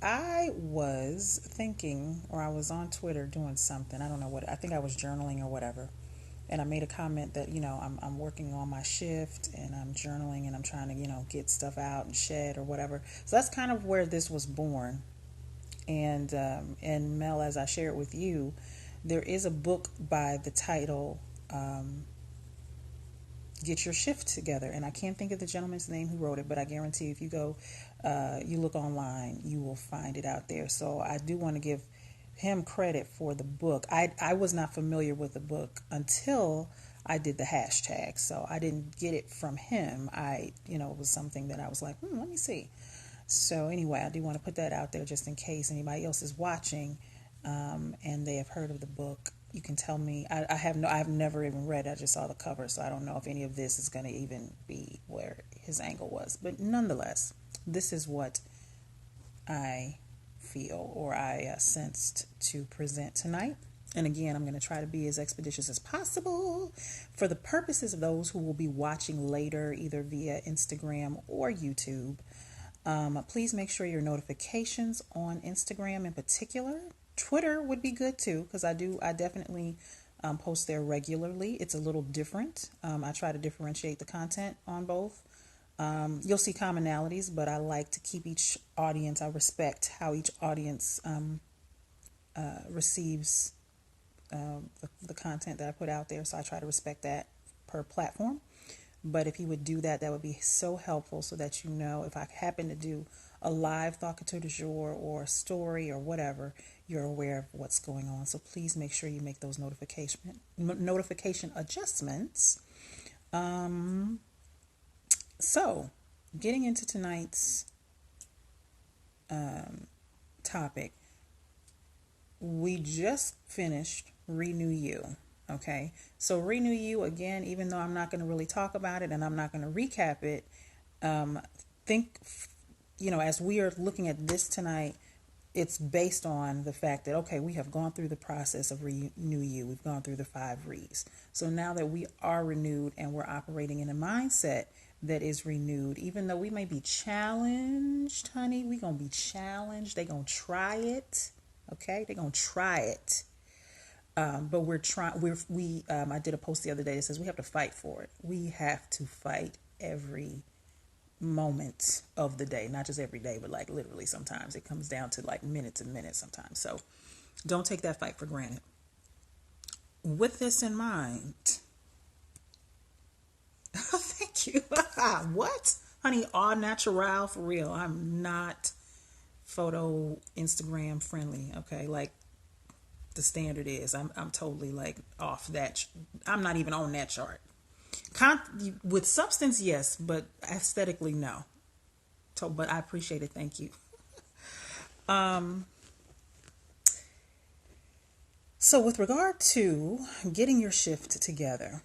I was thinking, or I was on Twitter doing something. I don't know what, I think I was journaling or whatever. And I made a comment that, I'm working on my shift and I'm journaling and I'm trying to, get stuff out and shed or whatever. So that's kind of where this was born. And Mel, as I shared with you, there is a book by the title Get Your Shift Together. And I can't think of the gentleman's name who wrote it, but I guarantee if you go, you look online, you will find it out there. So I do want to give him credit for the book. I was not familiar with the book until I did the hashtag. So I didn't get it from him. It was something that I was like, let me see. So anyway, I do want to put that out there just in case anybody else is watching and they have heard of the book. You can tell me. I've never even read it. I just saw the cover, so I don't know if any of this is going to even be where his angle was. But nonetheless, this is what I feel or I sensed to present tonight. And again, I'm going to try to be as expeditious as possible for the purposes of those who will be watching later, either via Instagram or YouTube. Please make sure your notifications on Instagram in particular. Twitter would be good too, because I definitely post there regularly. It's a little different. I try to differentiate the content on both. You'll see commonalities, but I like to keep each audience. I respect how each audience receives the content that I put out there. So I try to respect that per platform. But if you would do that, that would be so helpful so that if I happen to do a live Tovahcateur du jour or a story or whatever, you're aware of what's going on. So please make sure you make those notification adjustments. So getting into tonight's topic, we just finished Renew You. Okay, so Renew You, again, even though I'm not going to really talk about it and I'm not going to recap it, think, as we are looking at this tonight, it's based on the fact that, okay, we have gone through the process of Renew You. We've gone through the 5 Re's. So now that we are renewed and we're operating in a mindset that is renewed, even though we may be challenged, honey, we're going to be challenged. They're going to try it. Okay, they're going to try it. But we're trying. I did a post the other day that says we have to fight for it. We have to fight every moment of the day, not just every day, but like literally. Sometimes it comes down to like minutes and minutes. Sometimes, so don't take that fight for granted. With this in mind, thank you. What, honey? All natural for real. I'm not photo Instagram friendly. Okay, like. The standard is I'm totally like off that. I'm not even on that chart. With substance, yes, but aesthetically, no. So, but I appreciate it. Thank you. So with regard to getting your shift together,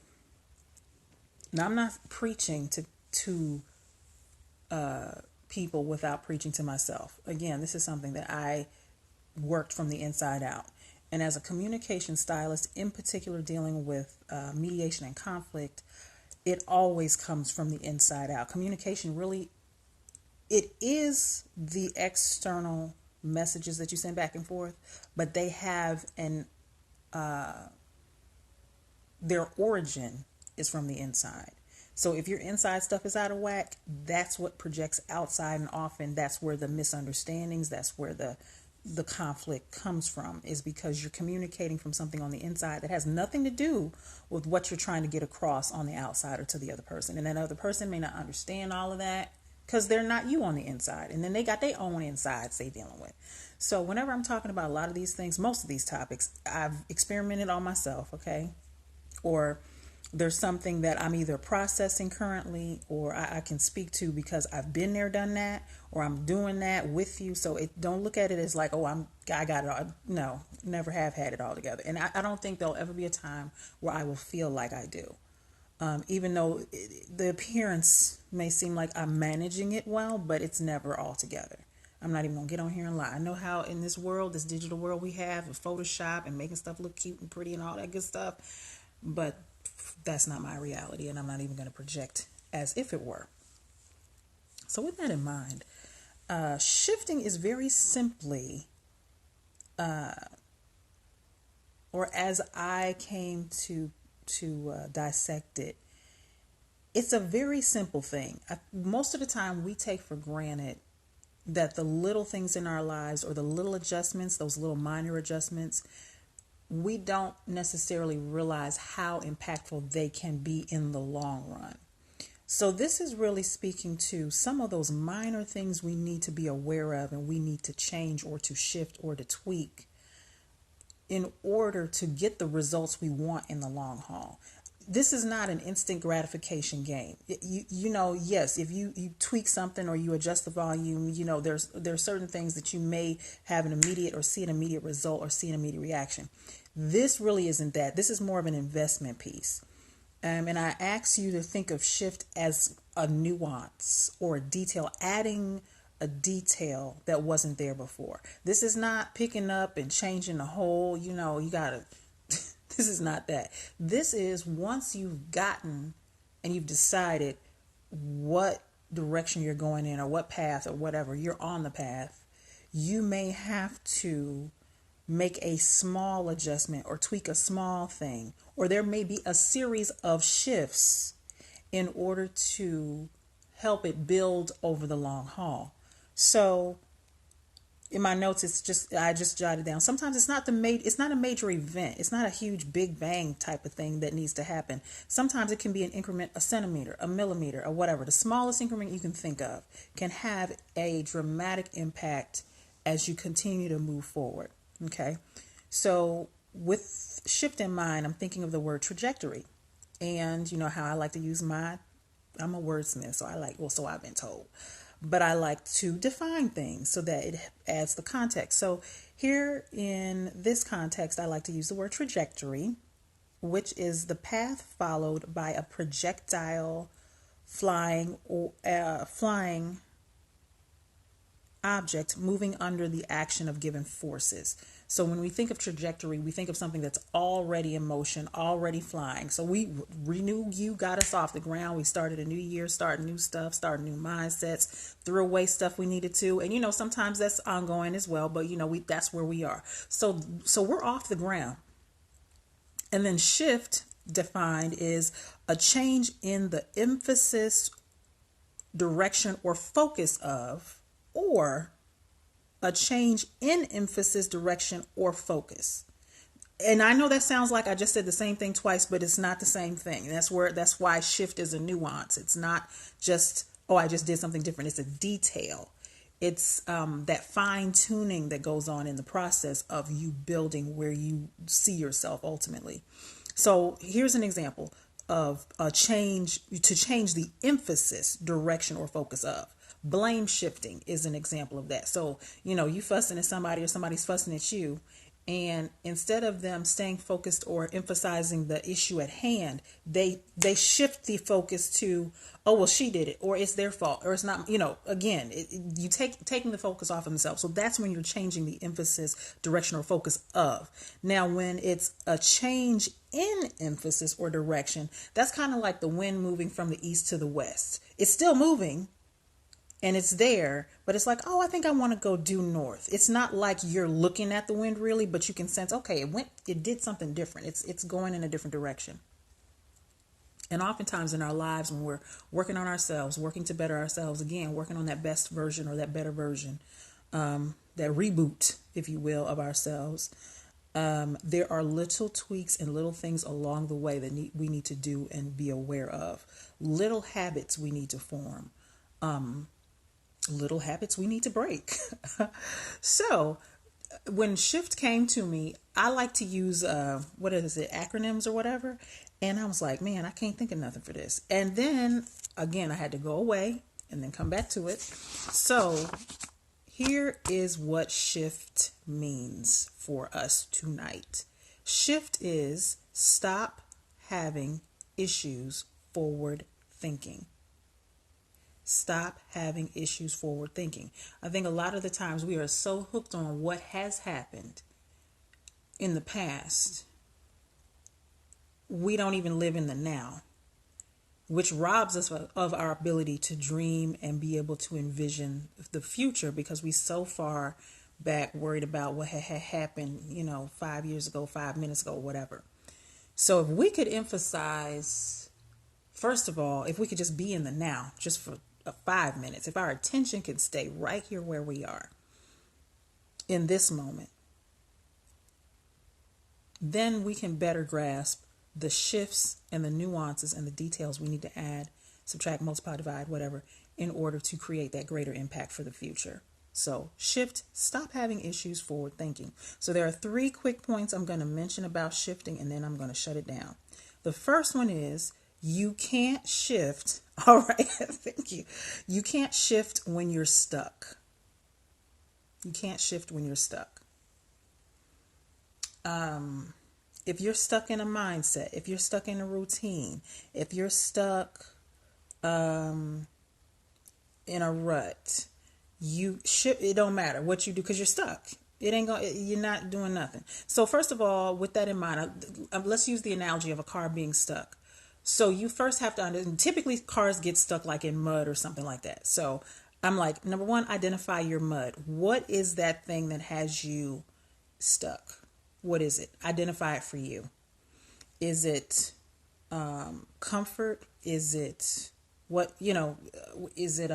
now I'm not preaching to people without preaching to myself. Again, this is something that I worked from the inside out. And as a communication stylist, in particular dealing with mediation and conflict, it always comes from the inside out. Communication really, it is the external messages that you send back and forth, but they have their origin is from the inside. So if your inside stuff is out of whack, that's what projects outside, and often that's where the misunderstandings, that's where the conflict comes from, is because you're communicating from something on the inside that has nothing to do with what you're trying to get across on the outside or to the other person. And that other person may not understand all of that because they're not you on the inside. And then they got their own insides they dealing with. So whenever I'm talking about a lot of these things, most of these topics, I've experimented on myself, okay? Or there's something that I'm either processing currently or I can speak to because I've been there, done that, or I'm doing that with you. So don't look at it as like, oh, I got it all. No, never have had it all together. And I don't think there'll ever be a time where I will feel like I do. Even though the appearance may seem like I'm managing it well, but it's never all together. I'm not even going to get on here and lie. I know how in this world, this digital world we have with Photoshop and making stuff look cute and pretty and all that good stuff. But that's not my reality, and I'm not even going to project as if it were. So with that in mind, Shifting is very simply, or as I came to dissect it, it's a very simple thing. Most of the time, we take for granted that the little things in our lives, or the little adjustments, those little minor adjustments, we don't necessarily realize how impactful they can be in the long run. So this is really speaking to some of those minor things we need to be aware of, and we need to change or to shift or to tweak in order to get the results we want in the long haul. This is not an instant gratification game. Yes, if you tweak something or you adjust the volume, there's certain things that you may have an immediate or see an immediate result or see an immediate reaction. This really isn't that. This is more of an investment piece. And I ask you to think of shift as a nuance or a detail, adding a detail that wasn't there before. This is not picking up and changing the whole, you gotta, this is not that. This is once you've gotten and you've decided what direction you're going in, or what path or whatever, you're on the path, you may have to make a small adjustment or tweak a small thing, or there may be a series of shifts in order to help it build over the long haul. So in my notes, I just jotted down. Sometimes it's not a major event. It's not a huge big bang type of thing that needs to happen. Sometimes it can be an increment, a centimeter, a millimeter, or whatever. The smallest increment you can think of can have a dramatic impact as you continue to move forward. Okay. So with shift in mind, I'm thinking of the word trajectory, and you know how I like to use I'm a wordsmith, so I've been told, but I like to define things so that it adds the context. So here in this context, I like to use the word trajectory, which is the path followed by a projectile flying object moving under the action of given forces. So when we think of trajectory, we think of something that's already in motion, already flying. So we renew you, got us off the ground. We started a new year, started new stuff, started new mindsets, threw away stuff we needed to. And sometimes that's ongoing as well, but that's where we are. So we're off the ground. And then shift defined is a change in the emphasis, direction, or focus of, or a change in emphasis, direction, or focus. And I know that sounds like I just said the same thing twice, but it's not the same thing. That's why shift is a nuance. It's not just, I just did something different. It's a detail. It's that fine tuning that goes on in the process of you building where you see yourself ultimately. So here's an example of a change, to change the emphasis, direction, or focus of. Blame shifting is an example of that. So, you fussing at somebody or somebody's fussing at you, and instead of them staying focused or emphasizing the issue at hand, they shift the focus to, oh, well, she did it, or it's their fault, or it's not, again, you taking the focus off of themselves. So that's when you're changing the emphasis, direction, or focus of. Now, when it's a change in emphasis or direction, that's kind of like the wind moving from the east to the west. It's still moving, and it's there, but it's like, I think I want to go due north. It's not like you're looking at the wind really, but you can sense, okay, it did something different. It's going in a different direction. And oftentimes in our lives, when we're working on ourselves, working to better ourselves, again, working on that best version or that better version, that reboot, if you will, of ourselves, there are little tweaks and little things along the way that we need to do and be aware of. Little habits we need to form. Little habits we need to break. So when shift came to me, I like to use acronyms or whatever, and I was like, man, I can't think of nothing for this. And then again, I had to go away and then come back to it. So here is what shift means for us tonight. Shift is stop having issues forward thinking. Stop having issues forward thinking. I think a lot of the times we are so hooked on what has happened in the past, we don't even live in the now. which robs us of our ability to dream and be able to envision the future because we so far back worried about what had happened, 5 years ago, 5 minutes ago, whatever. So if we could emphasize, first of all, if we could just be in the now, just for 5 minutes, if our attention can stay right here where we are in this moment, then we can better grasp the shifts and the nuances and the details we need to add, subtract, multiply, divide, whatever, in order to create that greater impact for the future. So shift, stop having issues, forward thinking. So there are 3 quick points I'm going to mention about shifting, and then I'm going to shut it down. The first one is you can't shift. All right. Thank you. You can't shift when you're stuck. You can't shift when you're stuck. If you're stuck in a mindset, if you're stuck in a routine, if you're stuck in a rut, it don't matter what you do because you're stuck. You're not doing nothing. So first of all, with that in mind, let's use the analogy of a car being stuck. So you first have to understand, typically cars get stuck like in mud or something like that. So I'm like, number one, identify your mud. What is that thing that has you stuck? What is it? Identify it for you. Is it comfort? Is it is it,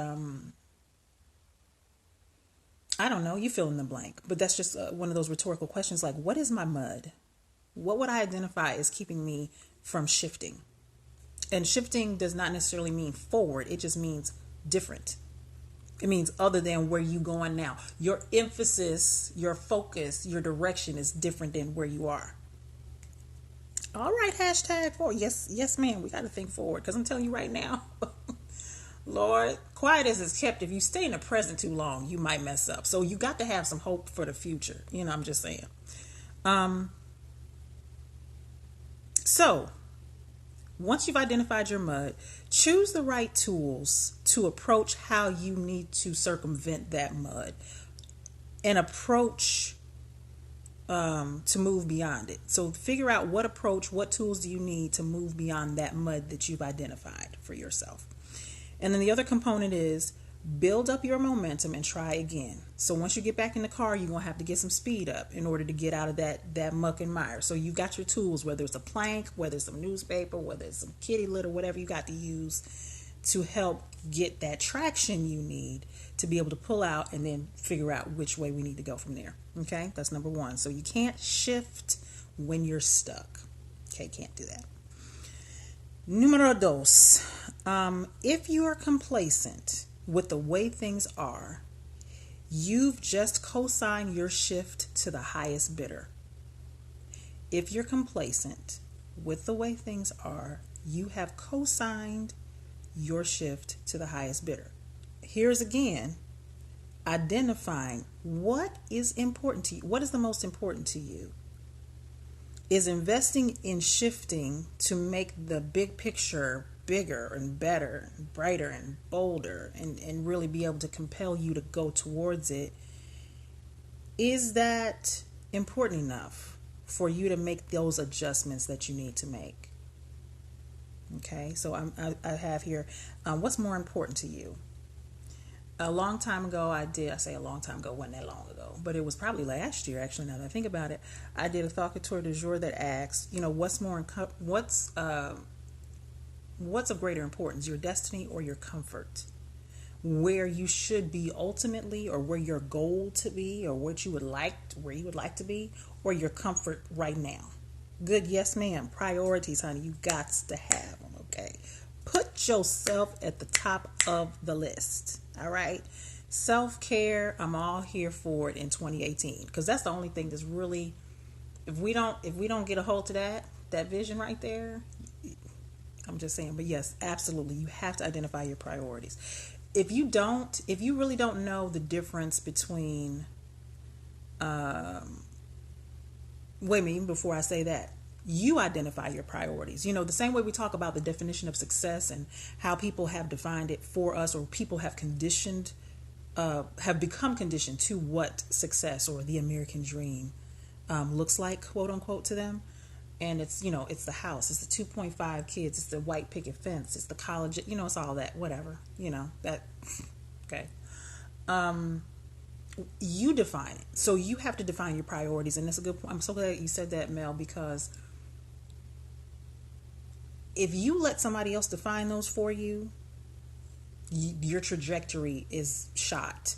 I don't know, you fill in the blank, but that's just one of those rhetorical questions like, what is my mud? What would I identify as keeping me from shifting? And shifting does not necessarily mean forward. It just means different. It means other than where you going now. Your emphasis, your focus, your direction is different than where you are. All right, hashtag forward. Yes, ma'am. We got to think forward because I'm telling you right now, Lord, quiet as it's kept. If you stay in the present too long, you might mess up. So you got to have some hope for the future. I'm just saying. So once you've identified your mud, choose the right tools to approach how you need to circumvent that mud and approach to move beyond it. So figure out what tools do you need to move beyond that mud that you've identified for yourself. And then the other component is build up your momentum and try again. So once you get back in the car, you're going to have to get some speed up in order to get out of that muck and mire. So you got your tools, whether it's a plank, whether it's some newspaper, whether it's some kitty litter, whatever you got to use to help get that traction you need to be able to pull out and then figure out which way we need to go from there. Okay, that's number one. So you can't shift when you're stuck. Okay, can't do that. Numero dos. If you are complacent with the way things are, you've just co-signed your shift to the highest bidder. If you're complacent with the way things are, you have co-signed your shift to the highest bidder. Here's again, identifying what is important to you. What is the most important to you? Is investing in shifting to make the big picture bigger and better and brighter and bolder and really be able to compel you to go towards it. Is that important enough for you to make those adjustments that you need to make? Okay, so I have here, what's more important to you? A long time ago, I say a long time ago, wasn't that long ago, but it was probably last year, actually, now that I think about it. I did a Tovahcateur du jour that asks, what's of greater importance, your destiny or your comfort? Where you should be ultimately, or where your goal to be, or where you would like to be, or your comfort right now? Good, yes, ma'am. Priorities, honey, you got to have them, okay? Put yourself at the top of the list, all right? Self-care, I'm all here for it in 2018, because that's the only thing that's really, if we don't get a hold to that vision right there, I'm just saying. But yes, absolutely, you have to identify your priorities. If you really don't know the difference between, wait a minute, even before I say that, you identify your priorities. The same way we talk about the definition of success and how people have defined it for us, or people have become conditioned to what success or the American dream looks like, quote unquote, to them. And it's, it's the house, it's the 2.5 kids, it's the white picket fence, it's the college, it's all that, whatever, that. Okay. You define it. So you have to define your priorities. And that's a good point. I'm so glad you said that, Mel, because if you let somebody else define those for you, your trajectory is shot,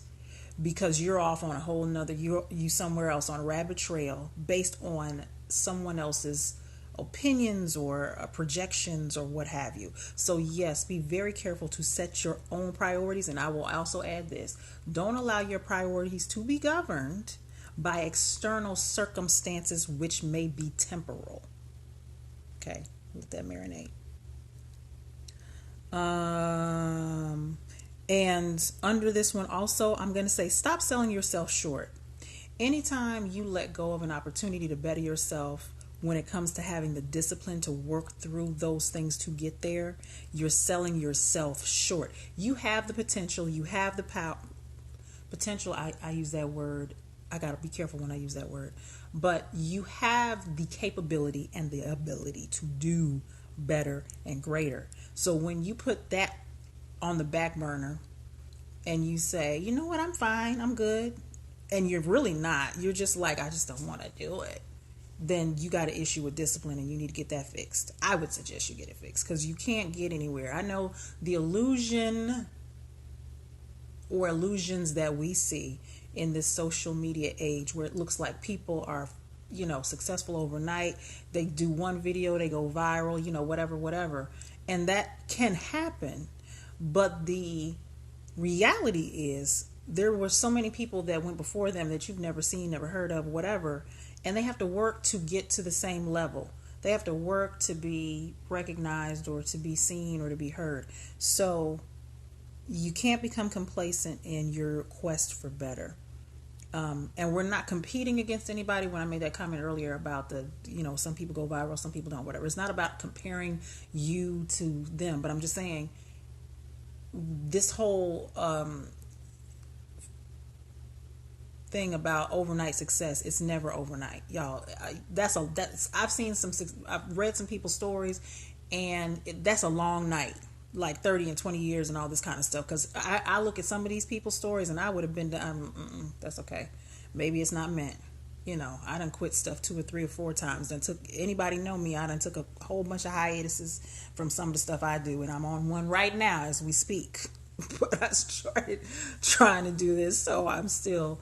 because you're off on a whole nother, you somewhere else on a rabbit trail based on someone else's opinions or projections or what have you. So yes, be very careful to set your own priorities. And I will also add this: don't allow your priorities to be governed by external circumstances which may be temporal. Okay, let that marinate. And under this one also, I'm going to say, stop selling yourself short. Anytime you let go of an opportunity to better yourself, when it comes to having the discipline to work through those things to get there, you're selling yourself short. You have the potential, you have the power. Potential, I use that word. I got to be careful when I use that word. But you have the capability and the ability to do better and greater. So when you put that on the back burner and you say, you know what, I'm fine, I'm good, and you're really not, you're just like, I just don't want to do it, then you got an issue with discipline and you need to get that fixed. I would suggest you get it fixed, because you can't get anywhere. I know the illusion or illusions that we see in this social media age, where it looks like people are, successful overnight. They do one video, they go viral, whatever. And that can happen. But the reality is, there were so many people that went before them that you've never seen, never heard of, whatever. And they have to work to get to the same level. They have to work to be recognized or to be seen or to be heard. So you can't become complacent in your quest for better. And we're not competing against anybody. When I made that comment earlier about some people go viral, some people don't, whatever. It's not about comparing you to them. But I'm just saying, this whole thing about overnight success, it's never overnight, y'all. I've read some people's stories, and that's a long night, like 30 and 20 years and all this kind of stuff. Because I look at some of these people's stories and I would have been done. That's okay. Maybe it's not meant. I done quit stuff 2 or 3 or 4 times. Anybody know me, I done took a whole bunch of hiatuses from some of the stuff I do, and I'm on one right now as we speak. But I started trying to do this, so I'm still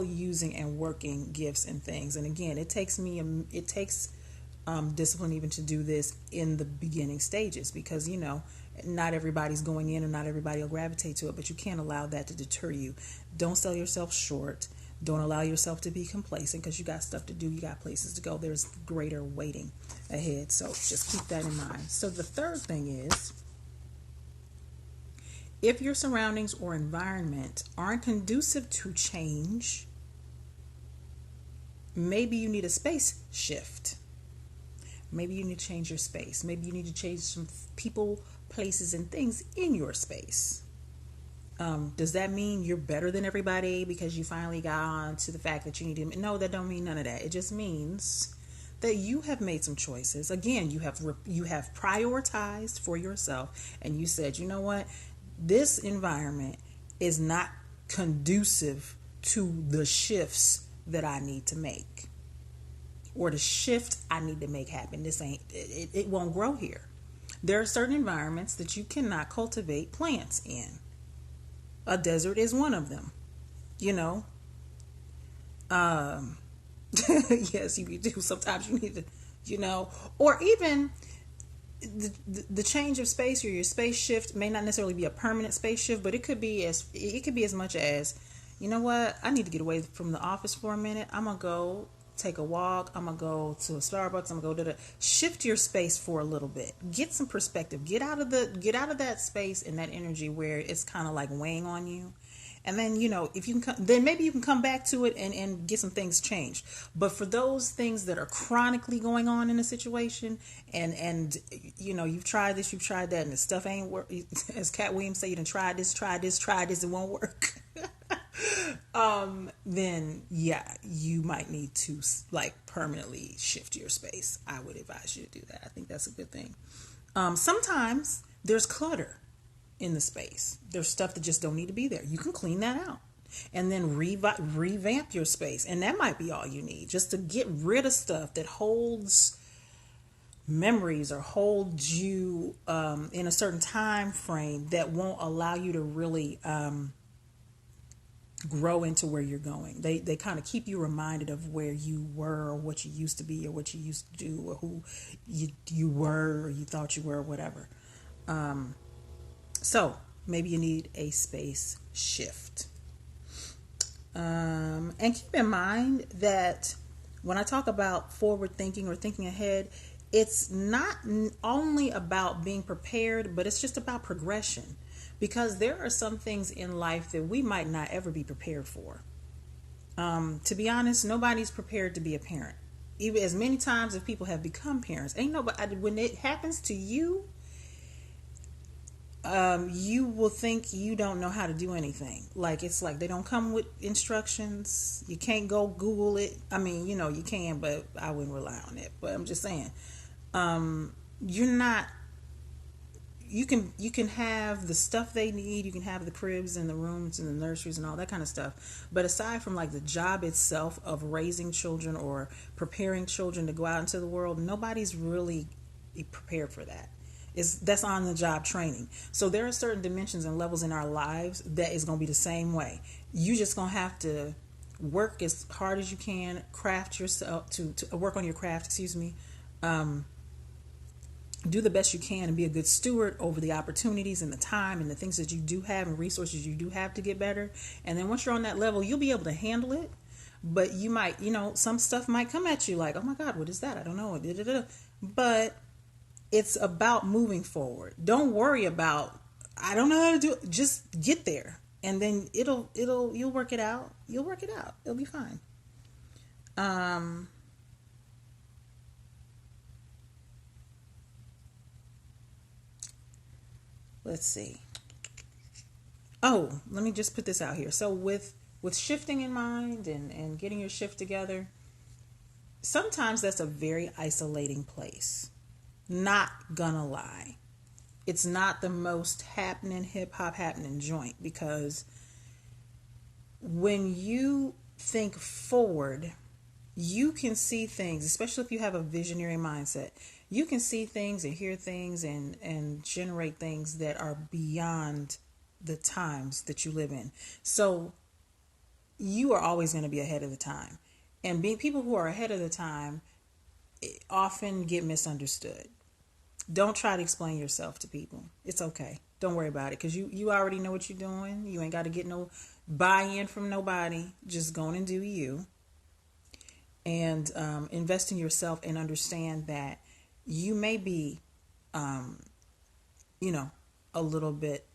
using and working gifts and things. And again, it takes discipline even to do this in the beginning stages, because not everybody's going in, and not everybody will gravitate to it. But you can't allow that to deter you. Don't sell yourself short. Don't allow yourself to be complacent, because you got stuff to do, you got places to go. There's greater waiting ahead. So just keep that in mind. So the third thing is, if your surroundings or environment aren't conducive to change, maybe you need a space shift. Maybe you need to change your space. Maybe you need to change some people, places, and things in your space. Does that mean you're better than everybody because you finally got on to the fact that you need to? No, that don't mean none of that. It just means that you have made some choices. Again, you have prioritized for yourself, and you said, you know what? This environment is not conducive to the shifts that I need to make, or the shift I need to make happen. It won't grow here. There are certain environments that you cannot cultivate plants in. A desert is one of them, yes, you do. Sometimes you need to, or even the change of space, or your space shift may not necessarily be a permanent space shift, but it could be as much as, you know what, I need to get away from the office for a minute. I'm gonna go take a walk. I'm gonna go to a Starbucks. I'm gonna go to shift your space for a little bit. Get some perspective. Get out of that space and that energy where it's kind of like weighing on you. And then, if you can, then maybe you can come back to it and get some things changed. But for those things that are chronically going on in a situation, and you've tried this, you've tried that, and the stuff ain't work. As Cat Williams said, you done tried this, it won't work. then yeah, you might need to like permanently shift your space. I would advise you to do that. I think that's a good thing. Sometimes there's clutter in the space. There's stuff that just don't need to be there. You can clean that out and then revamp your space. And that might be all you need, just to get rid of stuff that holds memories or holds you in a certain time frame that won't allow you to really grow into where you're going. They kind of keep you reminded of where you were or what you used to be or what you used to do or who you were or you thought you were or whatever. So maybe you need a space shift. And keep in mind that when I talk about forward thinking or thinking ahead, it's not only about being prepared, but it's just about progression. Because there are some things in life that we might not ever be prepared for. To be honest, nobody's prepared to be a parent. Even as many times as people have become parents, ain't nobody. When it happens to you, you will think you don't know how to do anything. Like it's like they don't come with instructions. You can't go Google it. I mean, you can, but I wouldn't rely on it. But I'm just saying, you're not. You can have the stuff they need. You can have the cribs and the rooms and the nurseries and all that kind of stuff. But aside from like the job itself of raising children or preparing children to go out into the world, nobody's really prepared for that. That's on the job training. So there are certain dimensions and levels in our lives that is going to be the same way. You just going to have to work as hard as you can, craft yourself to work on your craft, excuse me. Do the best you can and be a good steward over the opportunities and the time and the things that you do have and resources you do have to get better. And then once you're on that level, you'll be able to handle it. But you might, some stuff might come at you like, oh my God, what is that? I don't know. But it's about moving forward. Don't worry about, I don't know how to do it. Just get there. And then you'll work it out. You'll work it out. It'll be fine. Let's see. Oh, let me just put this out here. So with shifting in mind and getting your shift together, sometimes that's a very isolating place. Not gonna lie. It's not the most hip hop happening joint, because when you think forward, you can see things, especially if you have a visionary mindset. You can see things and hear things and generate things that are beyond the times that you live in. So you are always going to be ahead of the time. And being people who are ahead of the time often get misunderstood. Don't try to explain yourself to people. It's okay. Don't worry about it, because you already know what you're doing. You ain't got to get no buy-in from nobody. Just go on and do you. And invest in yourself and understand that you may be, a little bit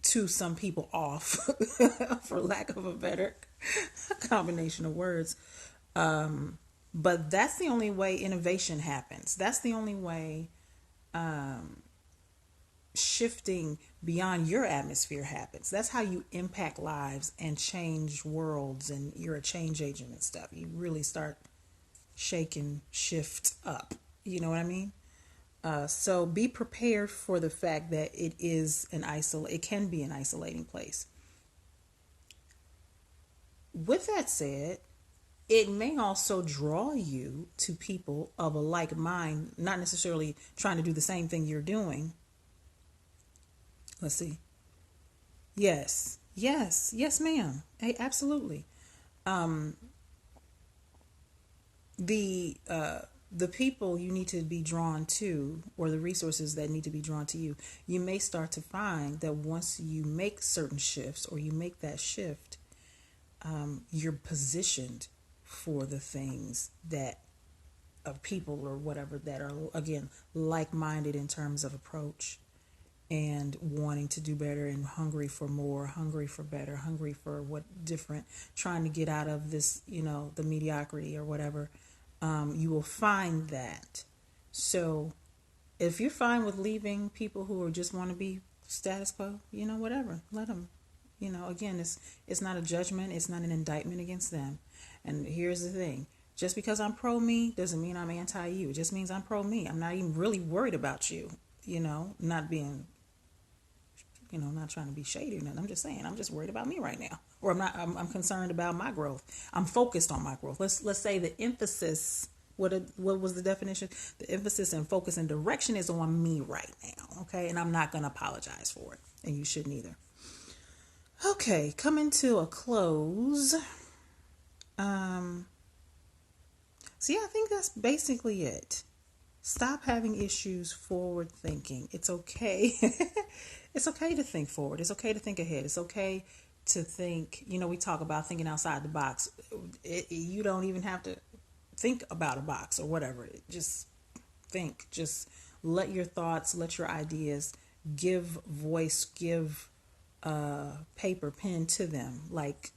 to some people off, for lack of a better combination of words. But that's the only way innovation happens. That's the only way shifting beyond your atmosphere happens. That's how you impact lives and change worlds, and you're a change agent and stuff. You really start shaking shift up. You know what I mean? So be prepared for the fact that it can be an isolating place. With that said, it may also draw you to people of a like mind, not necessarily trying to do the same thing you're doing. Let's see. Yes, ma'am. Hey, absolutely. The the people you need to be drawn to, or the resources that need to be drawn to you, you may start to find that once you make certain shifts or you make that shift, you're positioned for the things that of people or whatever that are, again, like-minded in terms of approach and wanting to do better and hungry for more, hungry for better, hungry for what different, trying to get out of this, the mediocrity or whatever. You will find that. So if you're fine with leaving people who are just want to be status quo, whatever, let them, Again, it's not a judgment. It's not an indictment against them. And here's the thing. Just because I'm pro me doesn't mean I'm anti you. It just means I'm pro me. I'm not even really worried about you, not being, not trying to be shady or nothing. I'm just saying, I'm just worried about me right now. Or I'm concerned about my growth. I'm focused on my growth. Let's say the emphasis, what was the definition? The emphasis and focus and direction is on me right now. Okay. And I'm not going to apologize for it. And you shouldn't either. Okay. Coming to a close. So yeah, I think that's basically it. Stop having issues forward thinking. It's okay. It's okay to think forward. It's okay to think ahead. It's okay to think, we talk about thinking outside the box. You don't even have to think about a box or whatever. Just think. Just let your thoughts, let your ideas give voice, give paper, pen to them. Like,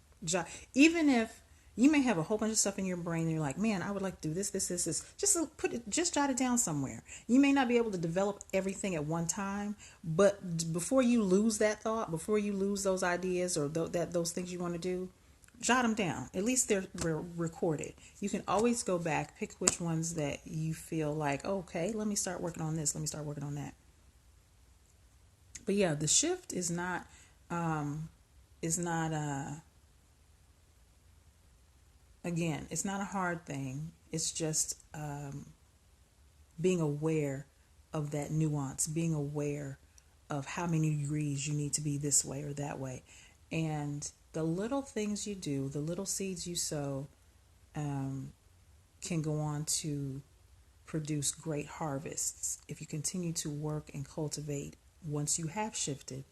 even if you may have a whole bunch of stuff in your brain and you're like, man, I would like to do this. Just jot it down somewhere. You may not be able to develop everything at one time, but before you lose that thought, before you lose those ideas or those things you want to do, jot them down. At least they're recorded. You can always go back, pick which ones that you feel like, okay, let me start working on this. Let me start working on that. But yeah, the shift is not, again, it's not a hard thing. It's just being aware of that nuance, being aware of how many degrees you need to be this way or that way. And the little things you do, the little seeds you sow, can go on to produce great harvests. If you continue to work and cultivate, once you have shifted,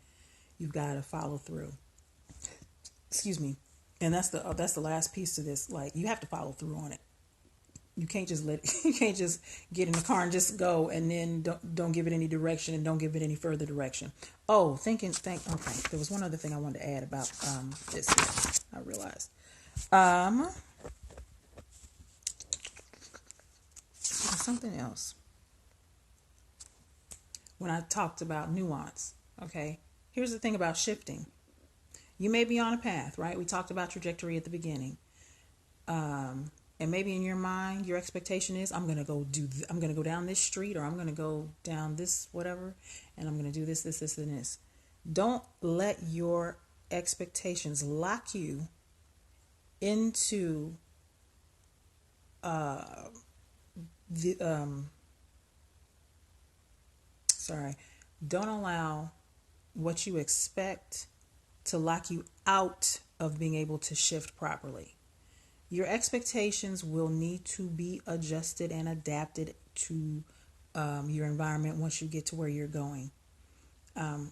you've got to follow through. Excuse me. And that's the last piece to this. Like, you have to follow through on it. You can't just get in the car and just go and then don't give it any direction and don't give it any further direction. Oh, okay. There was one other thing I wanted to add about this. I realized. Something else. When I talked about nuance, okay. Here's the thing about shifting. You may be on a path, right? We talked about trajectory at the beginning. And maybe in your mind, your expectation is, I'm going to go down this street, or I'm going to go down this whatever, and I'm going to do this, and this. Don't let your expectations lock you into don't allow what you expect to lock you out of being able to shift properly. Your expectations will need to be adjusted and adapted to your environment once you get to where you're going.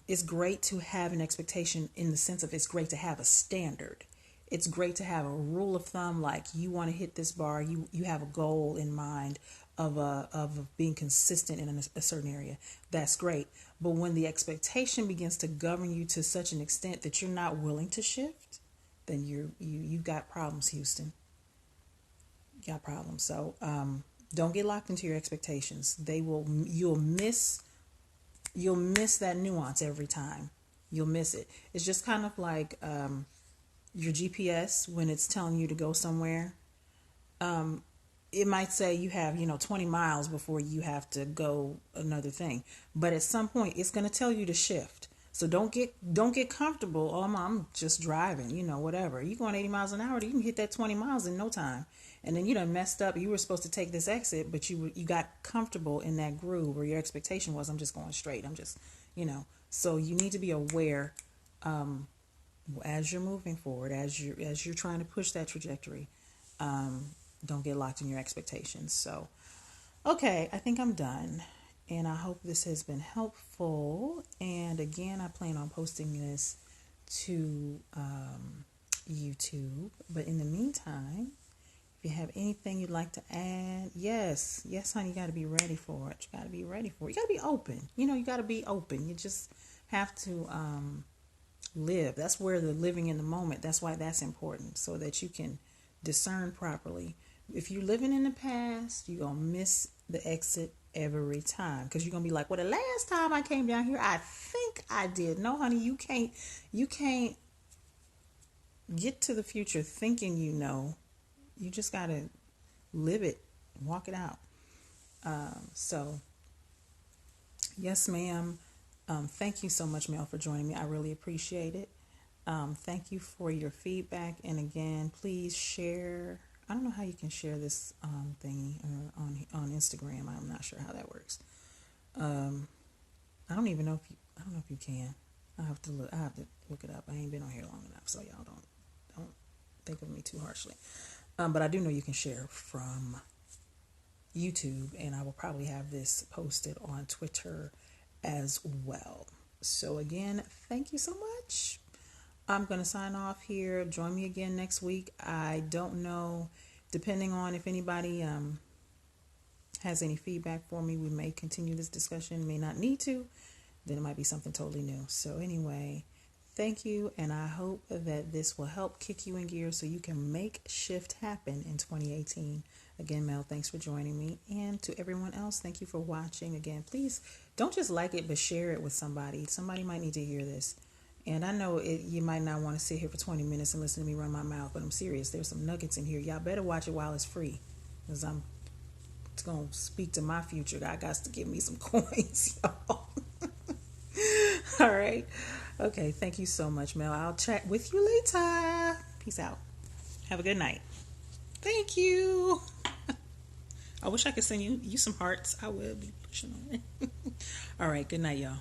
It's great to have an expectation in the sense of, it's great to have a standard. It's great to have a rule of thumb, like you want to hit this bar, you have a goal in mind of being consistent in a certain area. That's great. But when the expectation begins to govern you to such an extent that you're not willing to shift, then you've got problems, Houston. You got problems. So don't get locked into your expectations. You'll miss that nuance every time. You'll miss it. It's just kind of like your GPS when it's telling you to go somewhere. It might say you have 20 miles before you have to go another thing, but at some point it's going to tell you to shift. So don't get comfortable. Oh, I'm just driving, whatever. You're going 80 miles an hour, you can hit that 20 miles in no time. And then you done messed up. You were supposed to take this exit, but you got comfortable in that groove where your expectation was, I'm just going straight. I'm just, So you need to be aware as you're moving forward, as you're trying to push that trajectory. Don't get locked in your expectations. So, okay, I think I'm done. And I hope this has been helpful. And again, I plan on posting this to YouTube. But in the meantime, if you have anything you'd like to add, yes, honey, you got to be ready for it. You got to be ready for it. You got to be open. You got to be open. You just have to live. That's where the living in the moment, that's why that's important, so that you can discern properly. If you're living in the past, you're going to miss the exit every time, because you're going to be like, the last time I came down here, I think I did. No, honey, you can't get to the future thinking you know. You just got to live it, walk it out. So, yes, ma'am. Thank you so much, Mel, for joining me. I really appreciate it. Thank you for your feedback. And again, please share. I don't know how you can share this thingy on Instagram. I'm not sure how that works. I don't even know if you. I don't know if you can. I have to look. I have to look it up. I ain't been on here long enough, so y'all don't think of me too harshly. But I do know you can share from YouTube, and I will probably have this posted on Twitter as well. So again, thank you so much. I'm going to sign off here. Join me again next week. I don't know, depending on if anybody has any feedback for me, we may continue this discussion, may not need to. Then it might be something totally new. So anyway, thank you, and I hope that this will help kick you in gear so you can make shift happen in 2018. Again, Mel, thanks for joining me. And to everyone else, thank you for watching. Again, please don't just like it, but share it with somebody. Somebody might need to hear this. And I know you might not want to sit here for 20 minutes and listen to me run my mouth, but I'm serious. There's some nuggets in here. Y'all better watch it while it's free, because it's going to speak to my future. God got to give me some coins, y'all. All right. Okay. Thank you so much, Mel. I'll chat with you later. Peace out. Have a good night. Thank you. I wish I could send you some hearts. I will be pushing on it. All right. Good night, y'all.